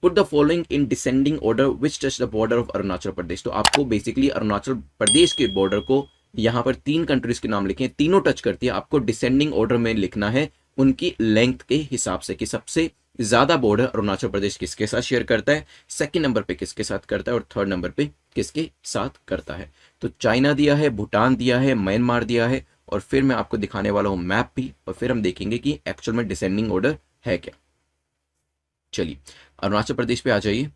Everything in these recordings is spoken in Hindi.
Put the following in descending order which touch the border of Arunachal Pradesh. तो आपको बेसिकली अरुणाचल प्रदेश के बॉर्डर को यहाँ पर 3 कंट्रीज के नाम लिखे हैं, तीनों टच करती है। आपको डिसेंडिंग ऑर्डर में लिखना है उनकी लेंथ के हिसाब से कि सबसे ज्यादा बॉर्डर अरुणाचल प्रदेश किसके साथ शेयर करता है, सेकंड नंबर पे किसके साथ करता है और थर्ड नंबर पे किसके साथ करता है। तो चाइना दिया है, भूटान दिया है, म्यांमार दिया है, और फिर मैं आपको दिखाने वाला हूं मैप भी, और फिर हम देखेंगे कि एक्चुअल में डिसेंडिंग ऑर्डर है क्या। चलिए अरुणाचल प्रदेश पे आ जाइए।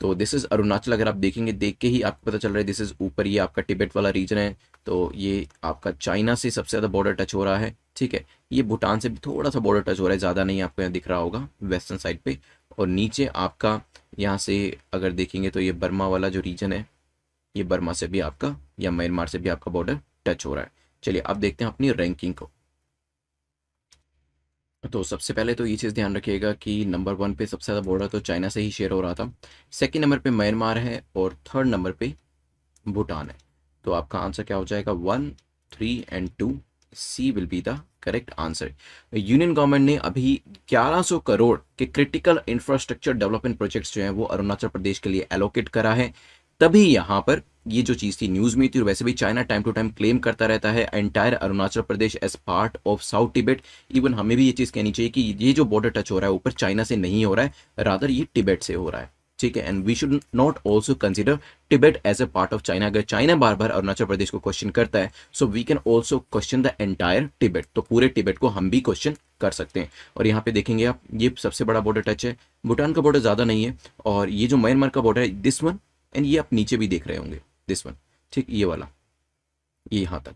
तो दिस इज अरुणाचल, अगर आप देखेंगे देख के ही आपको पता चल रहा है दिस इज ऊपर, ये आपका तिब्बत वाला रीजन है। तो ये आपका चाइना से सबसे ज़्यादा बॉर्डर टच हो रहा है, ठीक है। ये भूटान से भी थोड़ा सा बॉर्डर टच हो रहा है, ज़्यादा नहीं, आपको यहाँ दिख रहा होगा वेस्टर्न साइड पे। और नीचे आपका यहाँ से अगर देखेंगे तो ये बर्मा वाला जो रीजन है, ये बर्मा से भी आपका या म्यांमार से भी आपका बॉर्डर टच हो रहा है। चलिए अब देखते हैं अपनी रैंकिंग को। तो सबसे पहले तो ये चीज़ ध्यान रखिएगा कि नंबर 1 पे सबसे ज़्यादा बॉर्डर तो चाइना से ही शेयर हो रहा था, सेकंड नंबर पे म्यांमार है और थर्ड नंबर पे भूटान है। तो आपका आंसर क्या हो जाएगा, 1, 3 and 2, C will be the correct answer. Union government ने अभी 1100 करोड़ के क्रिटिकल इंफ्रास्ट्रक्चर डेवलपमेंट प्रोजेक्ट्स जो हैं वो अरुणाचल प्रदेश के लिए एलोकेट करा है। तभी यहाँ पर ये जो चीज़ थी न्यूज़ में थी, और वैसे भी China time to time claim करता रहता है entire Arunachal Pradesh as part of south Tibet. Even हमें भी ये चीज़ कहनी चाहिए कि ये जो बॉर्डर टच हो रहा है ऊपर चाइना से नहीं हो रहा है, रादर ये तिब्बत से हो रहा है, ठीक है। And we should not also consider Tibet as a part of China. अगर चाइना बार बार अरुणाचल प्रदेश को क्वेश्चन करता है, so we can also question the entire Tibet. तो पूरे तिब्बत को हम भी क्वेश्चन कर सकते हैं। और यहाँ पे देखेंगे आप, ये सबसे बड़ा बॉर्डर टच है, भूटान का बॉर्डर ज़्यादा नहीं है, और ये जो म्यांमार का बॉर्डर है दिस वन, एंड ये आप नीचे भी देख रहे होंगे दिस वन, ठीक, ये वाला, ये यहाँ तक,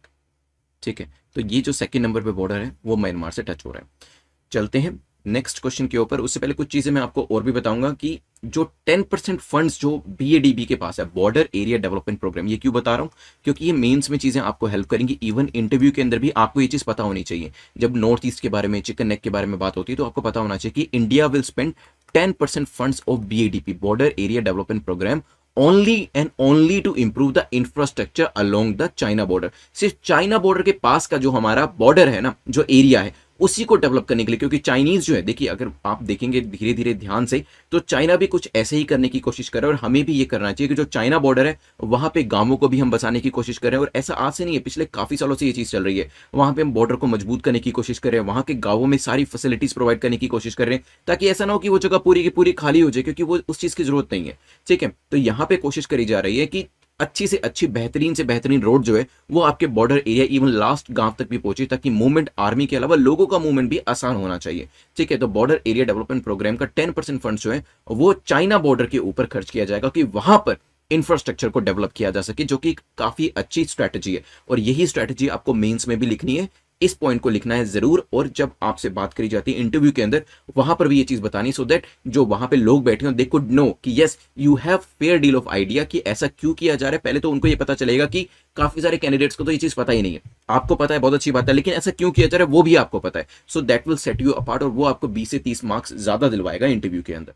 ठीक है। तो ये जो सेकंड नंबर पे बॉर्डर है वो म्यांमार से टच हो रहा है। चलते हैं नेक्स्ट क्वेश्चन के ऊपर। उससे पहले कुछ चीजें मैं आपको और भी बताऊंगा कि जो 10% फंड्स जो बीएडीबी के पास है, बॉर्डर एरिया डेवलपमेंट प्रोग्राम, ये क्यों बता रहा हूं, क्योंकि ये मेंस में चीजें आपको हेल्प करेंगी। इवन इंटरव्यू के अंदर भी आपको ये चीज पता होनी चाहिए। जब नॉर्थ ईस्ट के बारे में, चिकन नेक के बारे में बात होती है, तो आपको पता होना चाहिए कि India will spend 10% funds of BADP, border area development programme, only and only to improve the infrastructure along the China border. सिर्फ चाइना बॉर्डर के पास का जो हमारा बॉर्डर है ना, जो एरिया है, उसी को डेवलप करने के लिए। क्योंकि चाइनीज जो है, देखिए अगर आप देखेंगे धीरे धीरे ध्यान से, तो चाइना भी कुछ ऐसे ही करने की कोशिश कर रहा है, और हमें भी ये करना चाहिए कि जो चाइना बॉर्डर है वहां पे गांवों को भी हम बसाने की कोशिश कर रहे हैं। और ऐसा आज से नहीं है, पिछले काफी सालों से ये चीज चल रही है। वहां पे हम बॉर्डर को मजबूत करने की कोशिश कर रहे हैं, वहां के गांवों में सारी फैसिलिटीज प्रोवाइड करने की कोशिश कर रहे हैं, ताकि ऐसा ना हो कि वो जगह पूरी की पूरी खाली हो जाए, क्योंकि वो उस चीज की जरूरत नहीं है, ठीक है। तो यहाँ पे कोशिश करी जा रही है कि अच्छी से अच्छी, बेहतरीन से बेहतरीन रोड जो है वो आपके बॉर्डर एरिया इवन लास्ट गांव तक भी पहुंचे, ताकि मूवमेंट आर्मी के अलावा लोगों का मूवमेंट भी आसान होना चाहिए, ठीक है। तो बॉर्डर एरिया डेवलपमेंट प्रोग्राम का 10% फंड जो है वो चाइना बॉर्डर के ऊपर खर्च किया जाएगा कि वहां पर इंफ्रास्ट्रक्चर को डेवलप किया जा सके, जो कि काफी अच्छी स्ट्रैटेजी है। और यही स्ट्रैटेजी आपको मेंस में भी लिखनी है, इस पॉइंट को लिखना है जरूर। और जब आपसे बात करी जाती है इंटरव्यू के अंदर, वहां पर भी ये चीज बतानी, सो दैट जो वहां पे लोग बैठे हो दे कुड नो कि yes you have fair deal of idea कि ऐसा क्यों किया जा रहा है। पहले तो उनको ये पता चलेगा कि काफी सारे कैंडिडेट्स को तो ये चीज पता ही नहीं है, आपको पता है, बहुत अच्छी बात है, लेकिन ऐसा क्यों किया जा रहा है वो भी आपको पता है। So that will set you apart, और वो आपको 20 से 30 मार्क्स ज्यादा दिलवाएगा इंटरव्यू के अंदर।